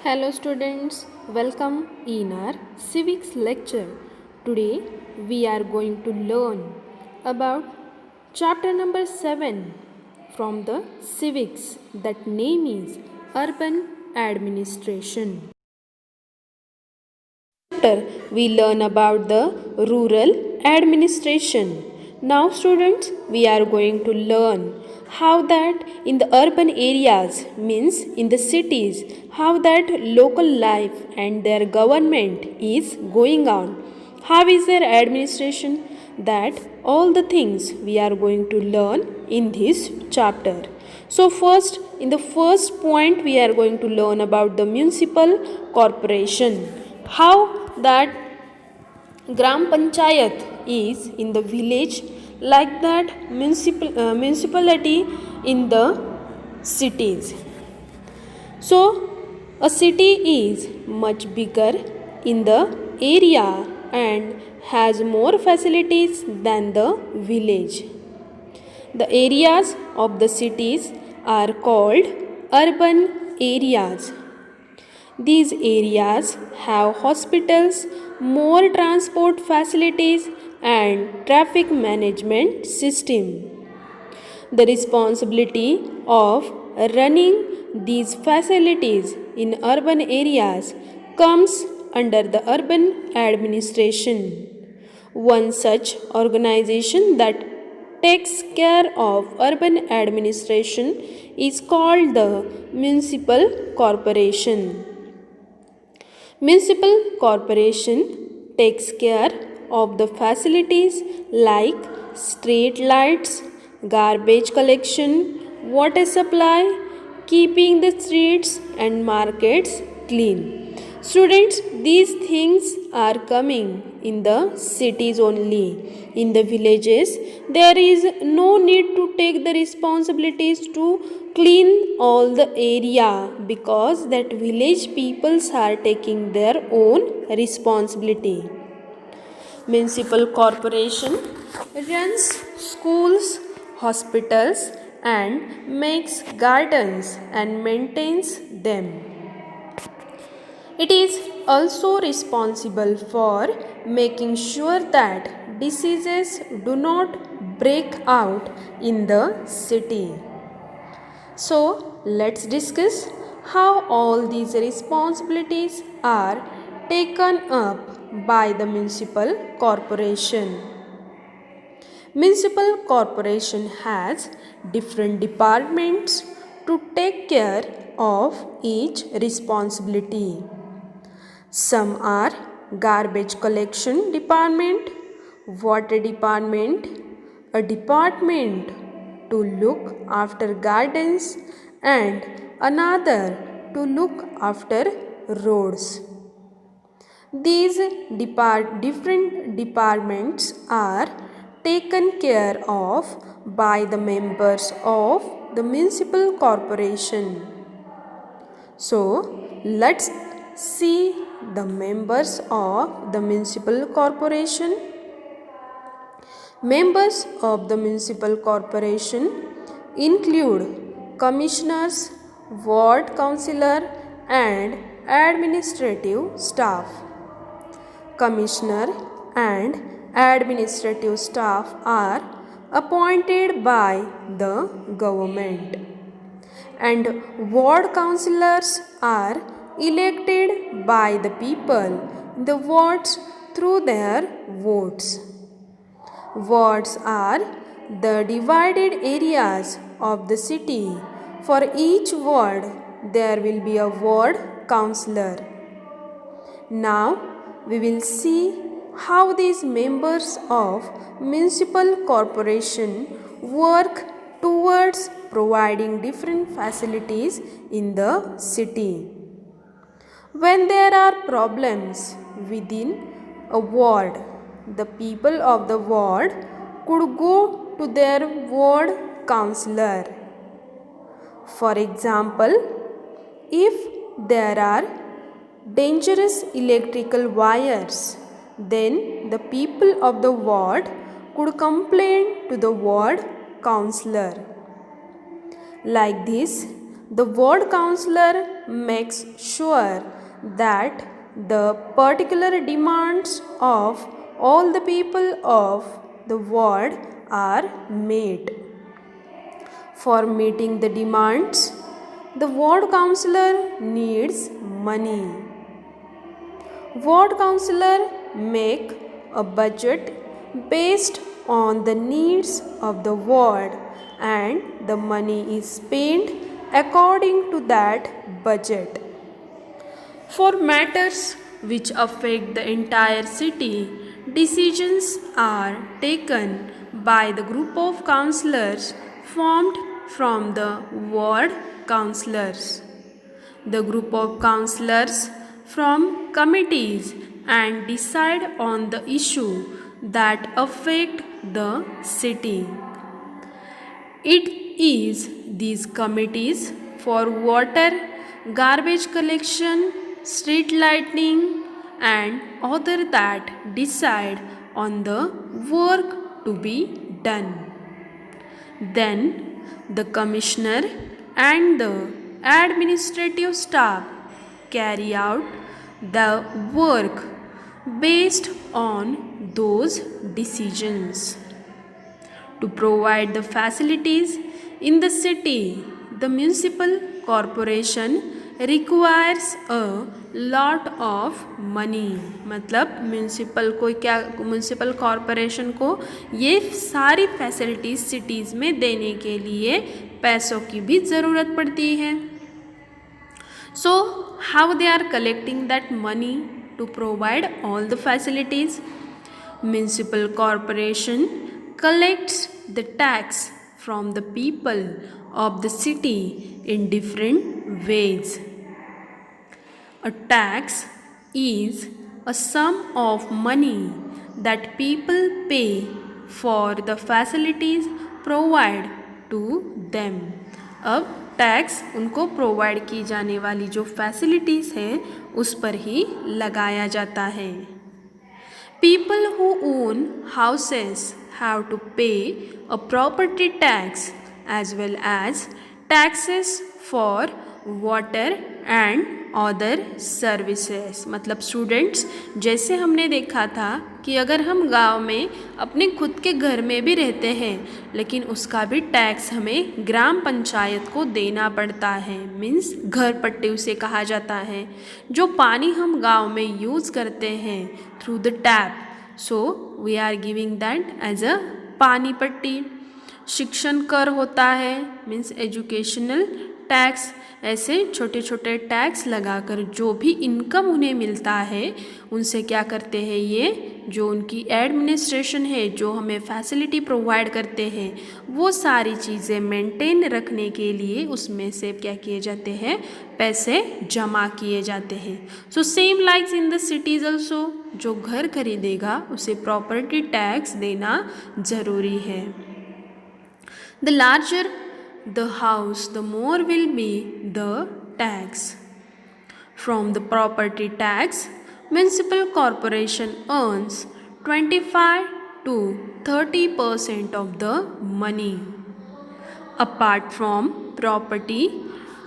Hello students, welcome in our civics lecture. Today we are going to learn about chapter number 7 from the civics, that name is urban administration. Chapter we learn about the rural administration. Now students, we are going to learn how that in the urban areas, means in the cities, how that local life and their government is going on, how is their administration, that all the things we are going to learn in this chapter. So first, in the first point, we are going to learn about the municipal corporation, how that gram panchayat is in the village, like that municipality in the cities. So a city is much bigger in the area and has more facilities than the village. The areas of the cities are called urban areas. These areas have hospitals, more transport facilities, and traffic management system. The responsibility of running these facilities in urban areas comes under the urban administration. One such organization that takes care of urban administration is called the municipal corporation. Municipal corporation takes care of the facilities like street lights, garbage collection, water supply, keeping the streets and markets clean. Students, these things are coming in the cities only. In the villages, there is no need to take the responsibilities to clean all the area, because that village peoples are taking their own responsibility. Municipal corporation runs schools, hospitals, and makes gardens and maintains them. It is also responsible for making sure that diseases do not break out in the city. So, let's discuss how all these responsibilities are taken up by the municipal corporation. Municipal corporation has different departments to take care of each responsibility. Some are garbage collection department, water department, a department to look after gardens, and another to look after roads. These different departments are taken care of by the members of the municipal corporation. So, let's see the members of the municipal corporation. Members of the municipal corporation include commissioners, ward councillor, and administrative staff. Commissioner and administrative staff are appointed by the government, and ward councillors are elected by the people in the wards through their votes. Wards are the divided areas of the city. For each ward, there will be a ward councillor. Now, we will see how these members of municipal corporation work towards providing different facilities in the city. When there are problems within a ward, the people of the ward could go to their ward councillor. For example, if there are dangerous electrical wires, then the people of the ward could complain to the ward councillor. Like this, The ward councillor makes sure that the particular demands of all the people of the ward are met. For meeting the demands, the ward councillor needs money. Ward councillor make a budget based on the needs of the ward, and the money is spent according to that budget. For matters which affect the entire city, decisions are taken by the group of councillors formed from the ward councillors. The group of councillors form committees and decide on the issue that affect the city. It is these committees for water, garbage collection, street lighting and other that decide on the work to be done. Then the commissioner and the administrative staff carry out the work based on those decisions. To provide the facilities in the city, the municipal corporation requires a lot of money. मतलब municipal corporation को ये सारी facilities cities में देने के लिए पैसों की भी ज़रूरत पड़ती है. So how they are collecting that money to provide all the facilities? Municipal corporation collects the tax from the people of the city in different ways. A tax is a sum of money that people pay for the facilities provided to them. अब tax उनको provide की जाने वाली जो facilities हैं उस पर ही लगाया जाता है. People who own houses have to pay a property tax as well as taxes for water and other services. मतलब स्टूडेंट्स, जैसे हमने देखा था कि अगर हम गांव में अपने खुद के घर में भी रहते हैं लेकिन उसका भी टैक्स हमें ग्राम पंचायत को देना पड़ता है. मीन्स घर पट्टी उसे कहा जाता है. जो पानी हम गांव में यूज़ करते हैं through the tap, so we are giving that as a pani patti. शिक्षण कर होता है, मीन्स एजुकेशनल टैक्स. ऐसे छोटे छोटे टैक्स लगाकर जो भी इनकम उन्हें मिलता है उनसे क्या करते हैं, ये जो उनकी एडमिनिस्ट्रेशन है, जो हमें फैसिलिटी प्रोवाइड करते हैं, वो सारी चीज़ें मेंटेन रखने के लिए उसमें से क्या किए जाते हैं, पैसे जमा किए जाते हैं. So same likes in the cities also, जो घर खरीदेगा उसे प्रॉपर्टी टैक्स देना ज़रूरी है. The larger the house, the more will be the tax. From the property tax, municipal corporation earns 25 to 30% of the money. Apart from property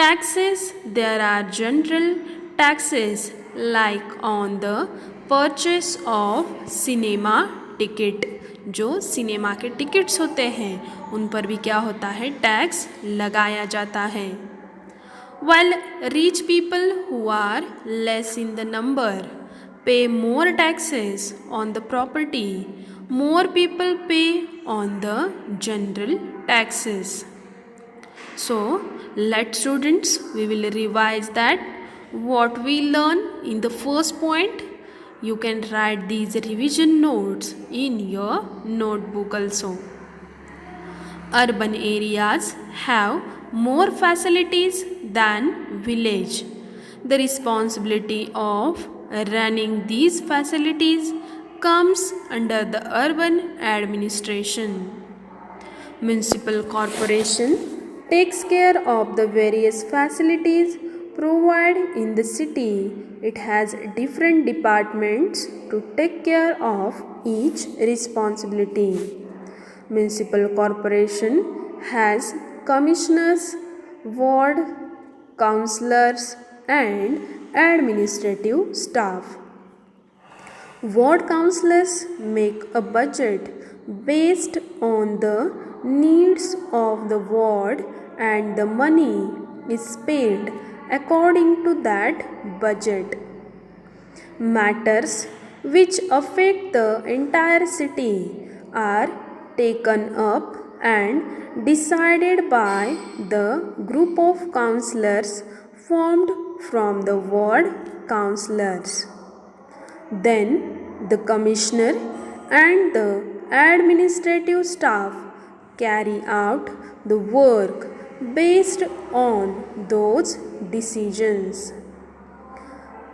taxes, there are general taxes like on the purchase of cinema ticket. जो cinema के tickets होते हैं उन पर भी क्या होता है, टैक्स लगाया जाता है. While rich people who are less in the number pay more taxes on the property, more people pay on the general taxes. So let students, we will revise that what we learn in the first point. You can write these revision notes in your notebook also. Urban areas have more facilities than village. The responsibility of running these facilities comes under the urban administration. Municipal corporation takes care of the various facilities provided in the city. It has different departments to take care of each responsibility. Municipal corporation has commissioners, ward counselors, and administrative staff. Ward councillors make a budget based on the needs of the ward, and the money is spent according to that budget. Matters which affect the entire city are taken up and decided by the group of councillors formed from the ward councillors. Then the commissioner and the administrative staff carry out the work based on those decisions.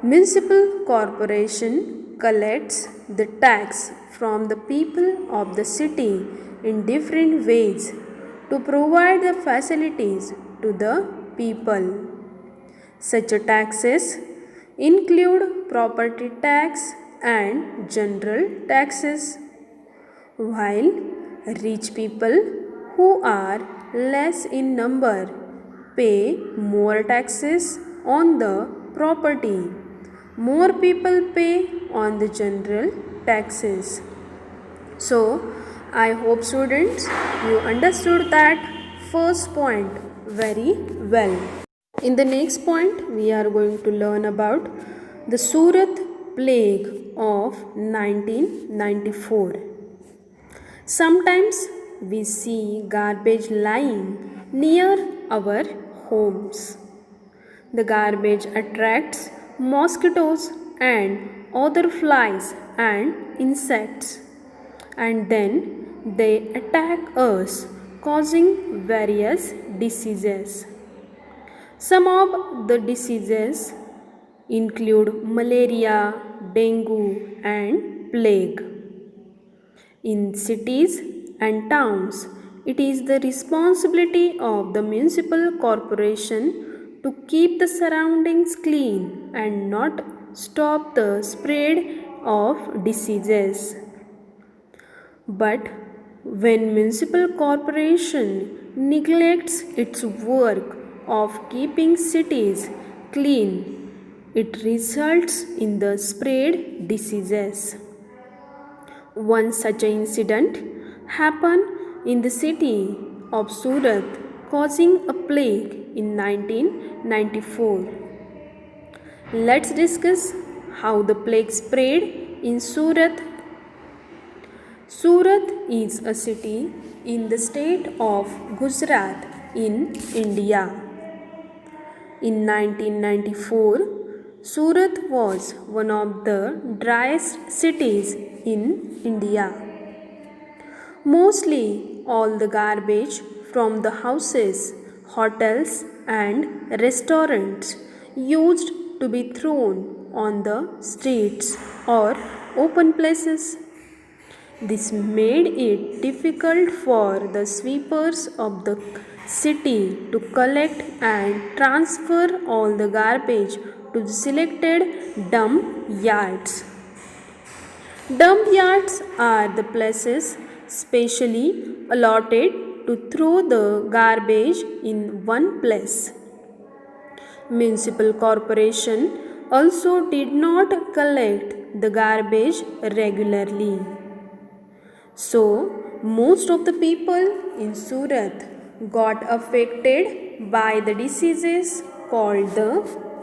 Municipal corporation collects the tax from the people of the city in different ways to provide the facilities to the people. Such taxes include property tax and general taxes, while rich people who are less in number pay more taxes on the property. More people pay on the general taxes. So, I hope students you understood that first point very well. In the next point, we are going to learn about the Surat plague of 1994. Sometimes we see garbage lying near our homes. The garbage attracts mosquitoes and other flies and insects, and then they attack us, causing various diseases. Some of the diseases include malaria, dengue, and plague. In cities and towns, it is the responsibility of the municipal corporation to keep the surroundings clean and not stop the spread of diseases. But when municipal corporation neglects its work of keeping cities clean, it results in the spread diseases. One such incident happened in the city of Surat, causing a plague in 1994. Let's discuss how the plague spread in Surat. Surat is a city in the state of Gujarat in India. In 1994, Surat was one of the driest cities in India. Mostly all the garbage from the houses, hotels, and restaurants used to be thrown on the streets or open places. This made it difficult for the sweepers of the city to collect and transfer all the garbage to the selected dump yards. Dump yards are the places specially allotted to throw the garbage in one place. Municipal corporation also did not collect the garbage regularly. So, most of the people in Surat got affected by the diseases called the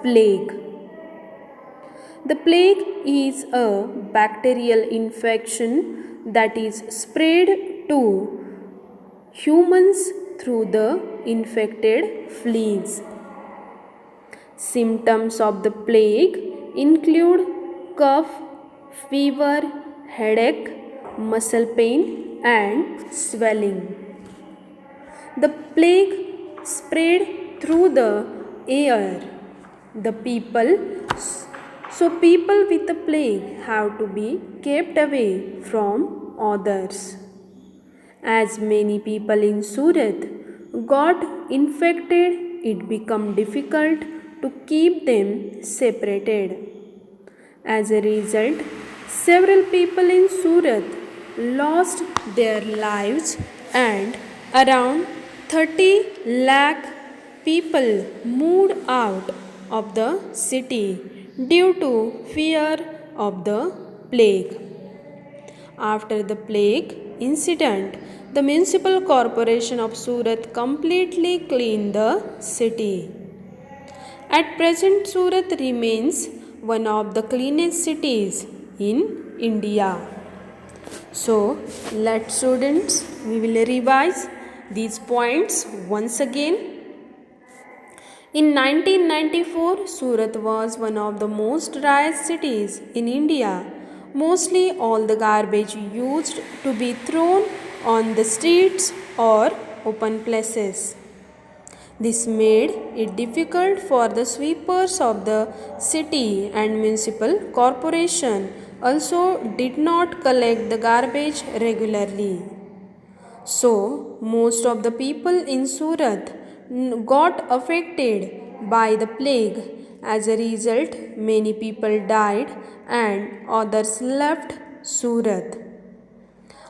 plague. The plague is a bacterial infection that is spread to humans through the infected fleas. Symptoms of the plague include cough, fever, headache, muscle pain, and swelling. The plague spread through the air. So people with the plague have to be kept away from others. As many people in Surat got infected, it became difficult to keep them separated. As a result, several people in Surat lost their lives and around 30 lakh people moved out of the city due to fear of the plague. After the plague incident, the municipal corporation of Surat completely cleaned the city. At present, Surat remains one of the cleanest cities in India. So, let students, we will revise these points once again. In 1994, Surat was one of the most dry cities in India. Mostly all the garbage used to be thrown on the streets or open places. This made it difficult for the sweepers of the city, and municipal corporation also did not collect the garbage regularly. So, most of the people in Surat got affected by the plague. As a result, many people died and others left Surat.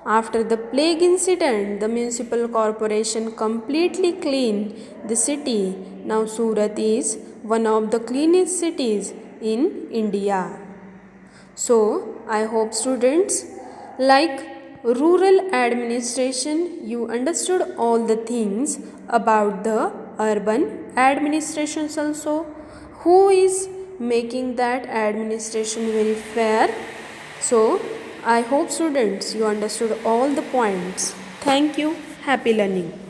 After the plague incident, the municipal corporation completely cleaned the city. Now Surat is one of the cleanest cities in India. So, I hope students, like rural administration, you understood all the things about the urban administrations also. Who is making that administration very fair? So, I hope students you understood all the points. Thank you. Happy learning.